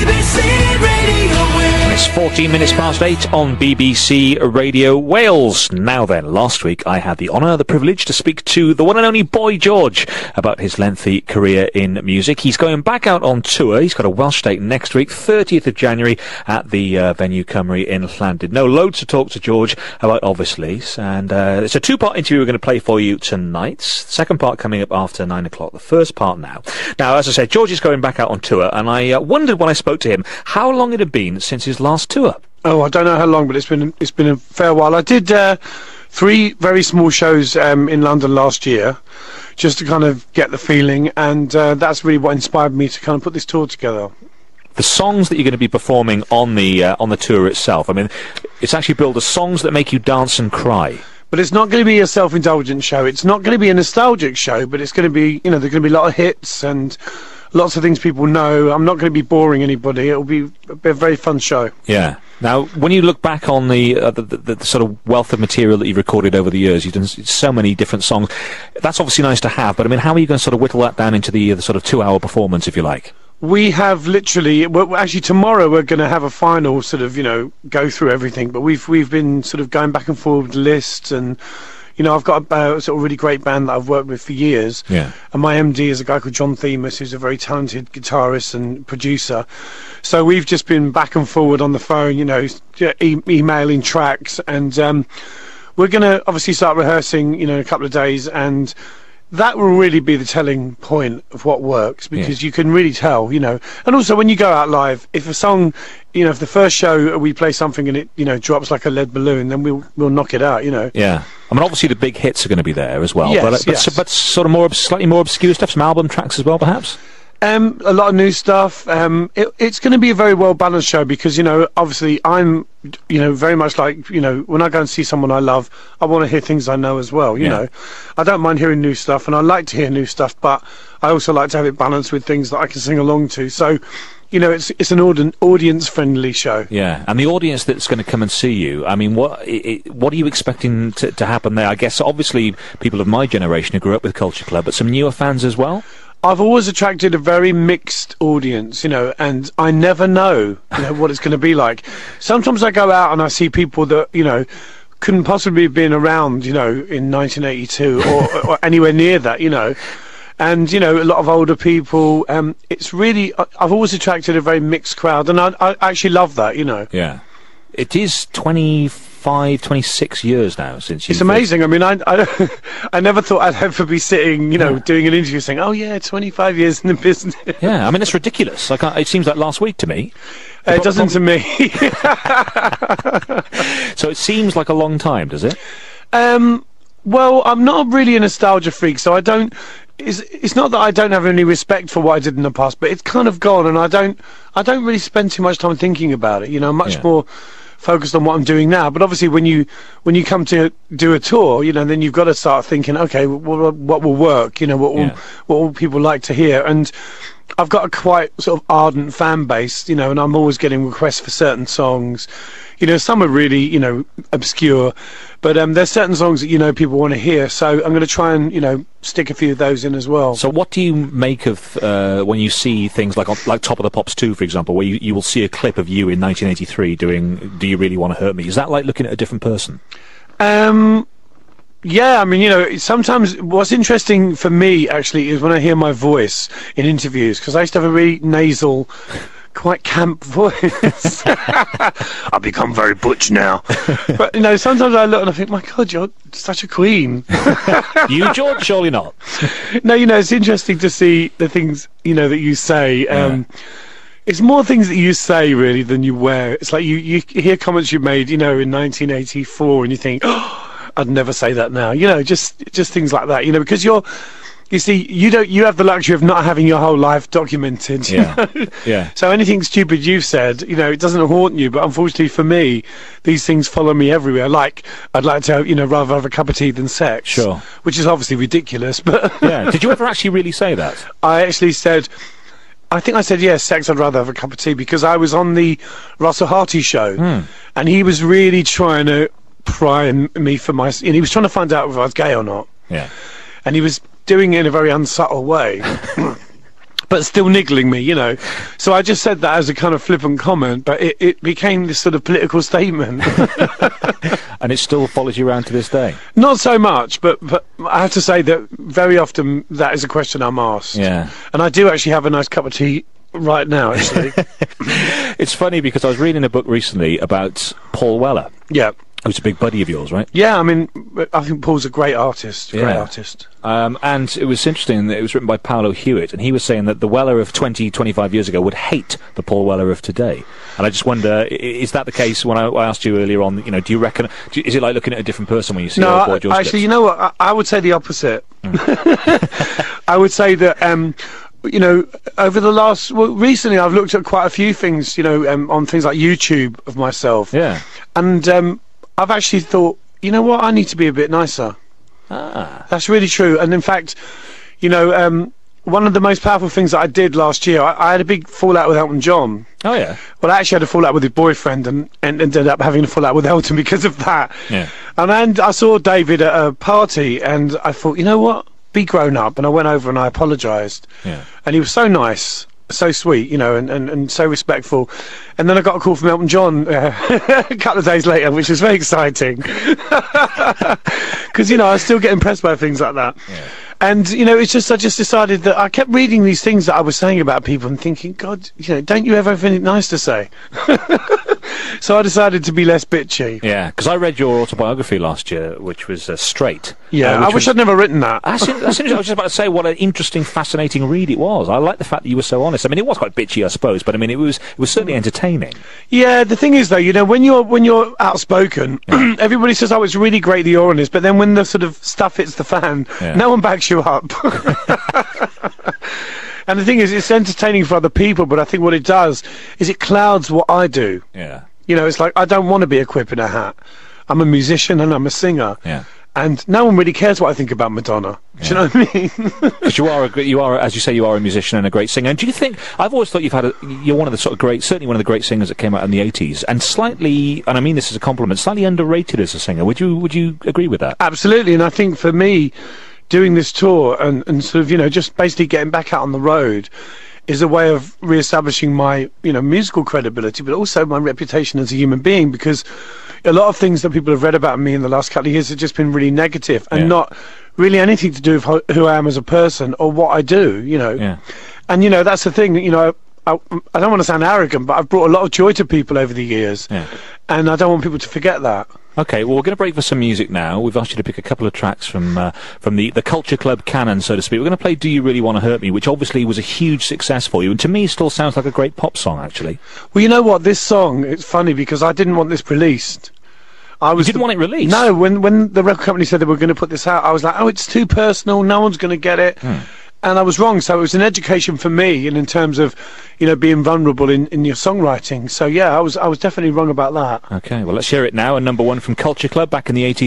BBC Radio Wales. It's 14 minutes past 8 on BBC Radio Wales. Now then, last week I had the honour, the privilege to speak to the one and only Boy George about his lengthy career in music. He's going back out on tour. He's got a Welsh date next week, 30th of January at the venue Cymru in Llandudno. Loads to talk to George about, obviously, and it's a two-part interview we're going to play for you tonight. Second part coming up after 9 o'clock. The first part now. Now, as I said, George is going back out on tour, and I wondered when I spoke to him how long it had been since his last tour. Oh, I don't know how long, but it's been a fair while. I did 3 very small shows in London last year, just to kind of get the feeling, and that's really what inspired me to kind of put this tour together. The songs that you're going to be performing on the tour itself, I mean, it's actually billed as songs that make you dance and cry. But it's not going to be a self-indulgent show. It's not going to be a nostalgic show, but it's going to be, you know, there's going to be a lot of hits and lots of things people know. I'm not going to be boring anybody. It'll be a very fun show. Yeah. Now, when you look back on the sort of wealth of material that you've recorded over the years, you've done so many different songs. That's obviously nice to have, but I mean, how are you going to sort of whittle that down into the sort of 2-hour performance, if you like? We have literally, well, actually tomorrow we're going to have a final sort of, you know, go through everything, but we've been sort of going back and forward with lists, and you know, I've got a sort of really great band that I've worked with for years. Yeah. And my MD is a guy called John Themis, who's a very talented guitarist and producer. So we've just been back and forward on the phone, you know, emailing tracks, and we're going to obviously start rehearsing, you know, in a couple of days, and that will really be the telling point of what works, because you can really tell, you know. And also when you go out live, if a song, you know, if the first show we play something and it, you know, drops like a lead balloon, then we'll knock it out, you know. Yeah. I mean, obviously the big hits are going to be there as well, yes, but sort of slightly more obscure stuff, some album tracks as well, perhaps? A lot of new stuff. It's going to be a very well balanced show, because, you know, obviously I'm, you know, very much like, you know, when I go and see someone I love, I want to hear things I know as well, you know. I don't mind hearing new stuff, and I like to hear new stuff, but I also like to have it balanced with things that I can sing along to. So, you know, it's an audience-friendly show. Yeah, and the audience that's going to come and see you, I mean, what are you expecting to happen there? I guess, obviously, people of my generation who grew up with Culture Club, but some newer fans as well? I've always attracted a very mixed audience, you know, and I never know, you know, what it's going to be like. Sometimes I go out and I see people that, you know, couldn't possibly have been around, you know, in 1982 or anywhere near that, you know. And, you know, a lot of older people. It's really, I've always attracted a very mixed crowd, and I actually love that, you know. Yeah. It is 26 years now since you... It's amazing. I mean, I never thought I'd ever be sitting, you know, doing an interview saying, oh yeah, 25 years in the business. Yeah, I mean, it's ridiculous. It seems like last week to me. It doesn't to me. So it seems like a long time, does it? Well, I'm not really a nostalgia freak, so I don't... It's not that I don't have any respect for what I did in the past, but it's kind of gone, and I don't really spend too much time thinking about it. You know, I'm much more focused on what I'm doing now. But obviously, when you come to do a tour, you know, then you've got to start thinking, okay, what will work? You know, what will people like to hear? And I've got a quite sort of ardent fan base, you know, and I'm always getting requests for certain songs. You know, some are really, you know, obscure, but there's certain songs that, you know, people want to hear. So I'm going to try and, you know, stick a few of those in as well. So what do you make of when you see things like Top of the Pops 2, for example, where you will see a clip of you in 1983 doing Do You Really Want to Hurt Me? Is that like looking at a different person? Yeah, I mean, you know, sometimes what's interesting for me, actually, is when I hear my voice in interviews, because I used to have a really nasal, quite camp voice. I've become very butch now. But, you know, sometimes I look and I think, my God, you're such a queen. You, George? Surely not. No, you know, it's interesting to see the things, you know, that you say. It's more things that you say, really, than you wear. It's like you hear comments you made, you know, in 1984, and you think, oh, I'd never say that now. You know, just things like that, you know, because you see, you have the luxury of not having your whole life documented. You know? Yeah. So anything stupid you've said, you know, it doesn't haunt you, but unfortunately for me, these things follow me everywhere. Like, I'd like to, you know, rather have a cup of tea than sex. Sure. Which is obviously ridiculous, but... Yeah. Did you ever actually really say that? I actually said... I think I said, yes, sex, I'd rather have a cup of tea, because I was on the Russell Harty show, and he was really trying to pry me for my... And he was trying to find out if I was gay or not. Yeah. And he was doing it in a very unsubtle way. But but still niggling me, you know. So I just said that as a kind of flippant comment, but it became this sort of political statement. And it still follows you around to this day? Not so much, but I have to say that very often that is a question I'm asked. Yeah. And I do actually have a nice cup of tea right now, actually. It's funny because I was reading a book recently about Paul Weller, Yeah. who's a big buddy of yours, right? Yeah, I mean, I think Paul's a great artist. Great Yeah. artist. And it was interesting that it was written by Paolo Hewitt, and he was saying that the Weller of 20, 25 years ago would hate the Paul Weller of today. And I just wonder, is that the case? When I asked you earlier on, you know, do you reckon, is it like looking at a different person when you see old Boy George actually, clips? you know what? I would say the opposite. I would say that, you know, over the last... Well, recently I've looked at quite a few things, you know, on things like YouTube of myself. Yeah. And I've actually thought, you know what? I need to be a bit nicer. Ah. That's really true. And in fact, you know, one of the most powerful things that I did last year, I had a big fallout with Elton John. Oh, yeah. Well, I actually had a fallout with his boyfriend and ended up having a fallout with Elton because of that. Yeah. And I saw David at a party and I thought, you know what? Be grown up. And I went over and I apologised. Yeah. And he was so nice, so sweet, you know, and so respectful. And then I got a call from Elton John a couple of days later, which was very exciting. Because, you know, I still get impressed by things like that. Yeah. And, you know, it's just, I just decided that I kept reading these things that I was saying about people and thinking, God, you know, don't you ever have anything nice to say? So I decided to be less bitchy. Yeah, because I read your autobiography last year, which was Straight. Yeah, which I wish I'd never written that. That's interesting. I was just about to say what an interesting, fascinating read it was. I like the fact that you were so honest. I mean, it was quite bitchy, I suppose, but I mean, it was certainly entertaining. Yeah, the thing is, though, you know, when you're outspoken, everybody says, "Oh, it's really great that you're honest," but then when the sort of stuff hits the fan, no one backs you up. And the thing is, it's entertaining for other people, but I think what it does is it clouds what I do. Yeah. You know, it's like, I don't want to be a quip in a hat. I'm a musician and I'm a singer. Yeah. And no one really cares what I think about Madonna. Do you know what I mean? Because you are, as you say, you are a musician and a great singer. And do you think, I've always thought you're one of the sort of great, certainly one of the great singers that came out in the 80s, and slightly, and I mean this as a compliment, slightly underrated as a singer. Would you agree with that? Absolutely. And I think for me, doing this tour and sort of, you know, just basically getting back out on the road is a way of re-establishing my, you know, musical credibility, but also my reputation as a human being, because a lot of things that people have read about me in the last couple of years have just been really negative and not really anything to do with who I am as a person or what I do, you know. Yeah. And, you know, that's the thing, you know, I don't want to sound arrogant, but I've brought a lot of joy to people over the years. Yeah. And I don't want people to forget that. Okay, well, we're going to break for some music now. We've asked you to pick a couple of tracks from the Culture Club canon, so to speak. We're going to play Do You Really Want to Hurt Me, which obviously was a huge success for you, and to me still sounds like a great pop song, actually. Well, you know what? This song, it's funny because I didn't want this released. You didn't want it released? No, when the record company said they were going to put this out, I was like, oh, it's too personal, no one's going to get it. And I was wrong, so it was an education for me, and in terms of, you know, being vulnerable in your songwriting. So yeah, I was definitely wrong about that. Okay, well, let's hear it now. And number one from Culture Club back in the 80s.